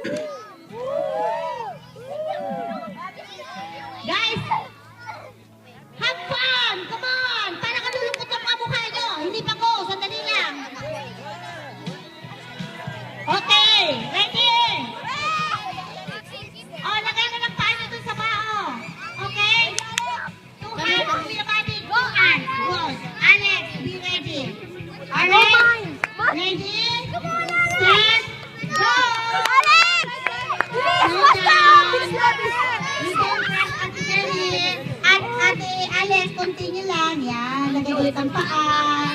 Guys, have fun! Come on! Para kalulungkot ang kamukha nyo. Hindi pa ko. Sandali lang. Okay. Ready? Oh, lagay na lang tayo dun sa bao. Okay? Two hands on your body. Go, Ann. Good. Alex, be ready. Alright? Ready? Set. Go! Alex! Bilis! Basta! Bilis na! We don't press at steady. At ate Alex, continue lang. Yan, lagay ulit ang paa.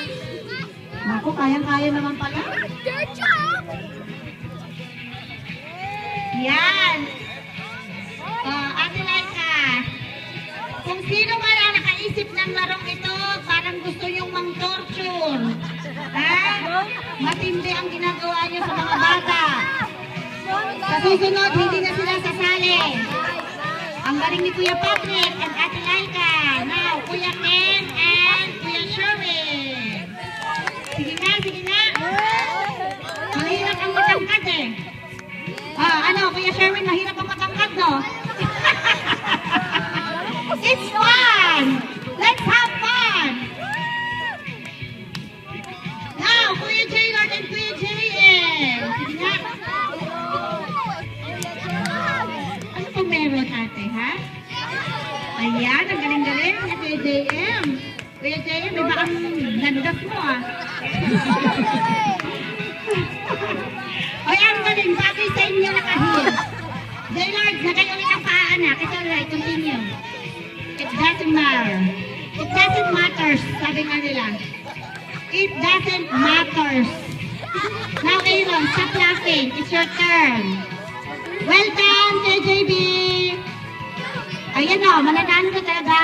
Naku, kayang-kaya naman pala. Good job! Yan. Ate Laika, kung sino man ang nakaisip ng larong ito, parang gusto niyong mang-torture. Ha? Matindi ang ginagawa niyo sa mga bata. Sa susunod, hindi na sila sasali. Ang galing ni Kuya Patrick and Ate Laika. Now, Kuya Ken and Kuya Sherwin. Sige na, sige na. Mahirap ang matangkad eh. Ano, Kuya Sherwin, mahirap ang matangkad, no? It's fun! Let's have fun! Now, Kuya Jaylord and Kuya JM. Sige nga. Ano pong meron ate, ha? Ayan, ang galing-galing. Kuya JM. Kuya JM, may bakang nandas mo, ah. Ay, ang galing. Bagay sa inyo nakahil. Jaylord, lagay ulit ang paa, anak. Ito, right, continue. It doesn't matter. It doesn't matter, sabi nga nila. It doesn't matter. Now, Aaron, stop laughing. It's your turn. Well done, KJB. Ayan o, mananalo ka talaga.